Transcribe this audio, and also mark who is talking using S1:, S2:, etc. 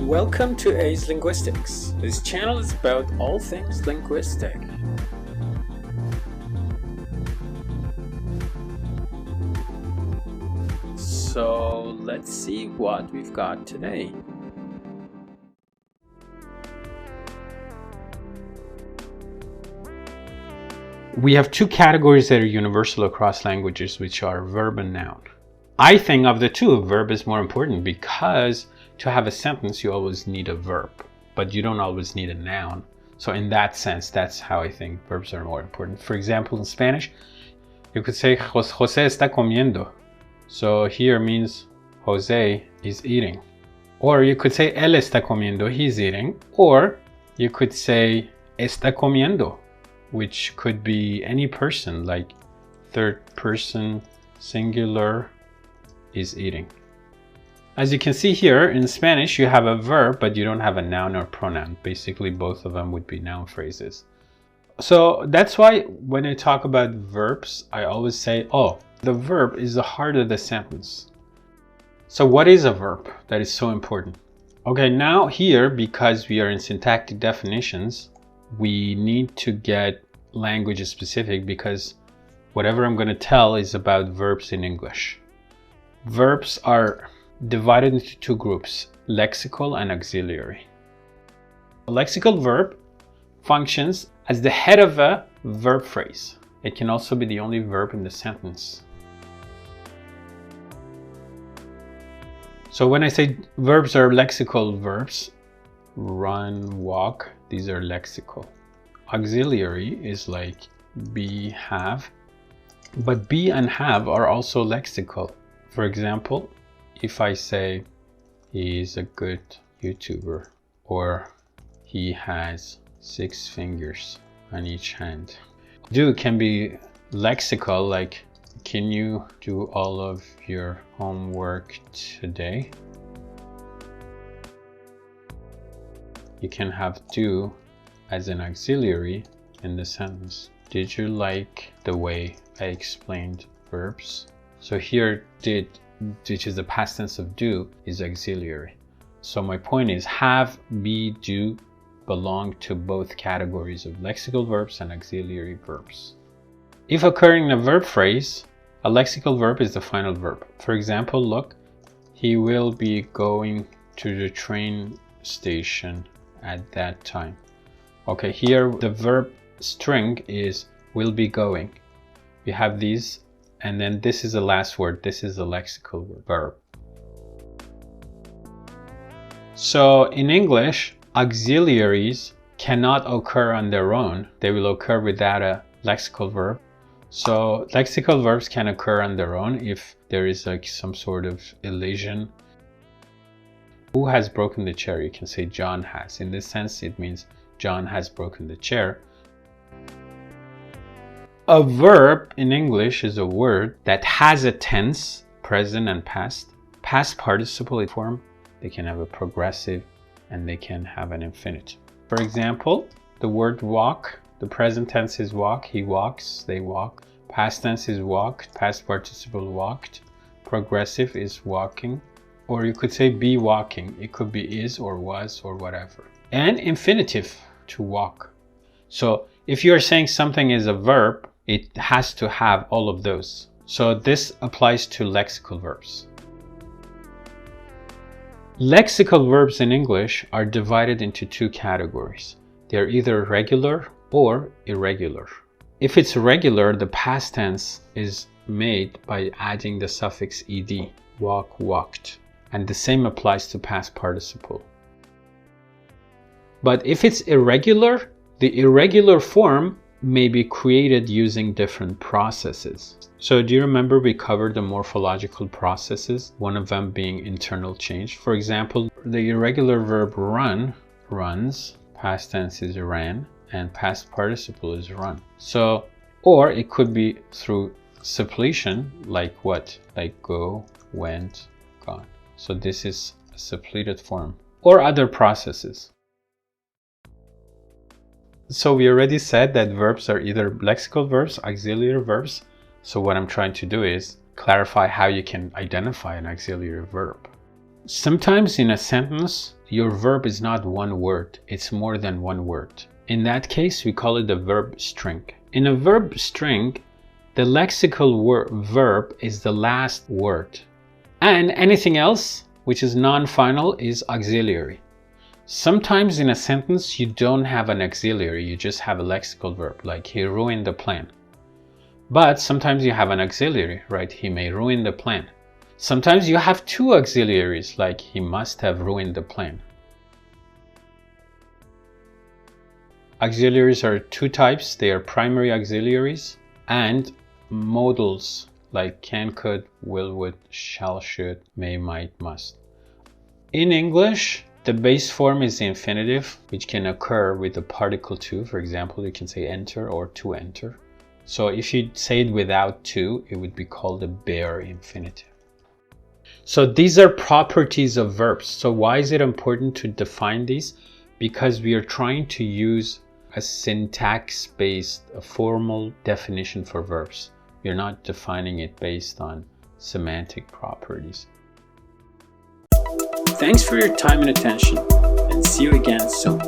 S1: Welcome to Aze Linguistics. This channel is about all things linguistic. So let's see what we've got today. We have two categories that are universal across languages, which are verb and noun. I think of the two, verb is more important because to have a sentence, you always need a verb, but you don't always need a noun. So in that sense, that's how I think verbs are more important. For example, in Spanish, you could say, José está comiendo. So here means Jose is eating. Or you could say, él está comiendo, he's eating. Or you could say, está comiendo, which could be any person, like third person, singular, is eating. As you can see here, in Spanish, you have a verb, but you don't have a noun or pronoun. Basically, both of them would be noun phrases. So that's why when I talk about verbs, I always say, oh, the verb is the heart of the sentence. So what is a verb? That is so important. Okay, now here, because we are in syntactic definitions, we need to get language specific because whatever I'm going to tell is about verbs in English. Verbs are divided into two groups, lexical and auxiliary. A lexical verb functions as the head of a verb phrase. It can also be the only verb in the sentence. So when I say verbs are lexical verbs, run, walk, these are lexical. Auxiliary is like be, have, but be and have are also lexical. For example, if I say he's a good YouTuber or he has 6 fingers on each hand. Do can be lexical, like can you do all of your homework today? You can have do as an auxiliary in the sentence. Did you like the way I explained verbs? So here did, which is the past tense of do, is auxiliary. So my point is have, be, do belong to both categories of lexical verbs and auxiliary verbs. If occurring in a verb phrase, a lexical verb is the final verb. For example, look, he will be going to the train station at that time. Okay, here the verb string is will be going. We have these, and then this is the last word. This is a lexical verb. So in English, auxiliaries cannot occur on their own. They will occur without a lexical verb. So lexical verbs can occur on their own if there is like some sort of elision. Who has broken the chair? You can say John has. In this sense, it means John has broken the chair. A verb in English is a word that has a tense, present and past participle form. They can have a progressive and they can have an infinitive. For example, the word walk, the present tense is walk, he walks, they walk. Past tense is walked, past participle walked. Progressive is walking. Or you could say be walking. It could be is or was or whatever. And infinitive, to walk. So if you're saying something is a verb, it has to have all of those. So this applies to lexical verbs. Lexical verbs in English are divided into two categories. They're either regular or irregular. If it's regular, the past tense is made by adding the suffix ed, walk, walked. And the same applies to past participle. But if it's irregular, the irregular form may be created using different processes. So do you remember we covered the morphological processes, one of them being internal change? For example, the irregular verb run, runs, past tense is ran, and past participle is run. So, or it could be through suppletion, like what? Like go, went, gone. So this is a suppleted form, or other processes. So we already said that verbs are either lexical verbs, auxiliary verbs. So what I'm trying to do is clarify how you can identify an auxiliary verb. Sometimes in a sentence, your verb is not one word, it's more than one word. In that case, we call it a verb string. In a verb string, the lexical verb is the last word, and anything else which is non-final is auxiliary. Sometimes in a sentence you don't have an auxiliary, you just have a lexical verb, like he ruined the plan. But sometimes you have an auxiliary, right? He may ruin the plan. Sometimes you have two auxiliaries, like he must have ruined the plan. Auxiliaries are two types. They are primary auxiliaries and modals, like can, could, will, would, shall, should, may, might, must. In English, the base form is the infinitive, which can occur with the particle to. For example, you can say enter or to enter. So if you say it without to, it would be called a bare infinitive. So these are properties of verbs. So why is it important to define these? Because we are trying to use a syntax-based, a formal definition for verbs. You're not defining it based on semantic properties. Thanks for your time and attention, and see you again soon.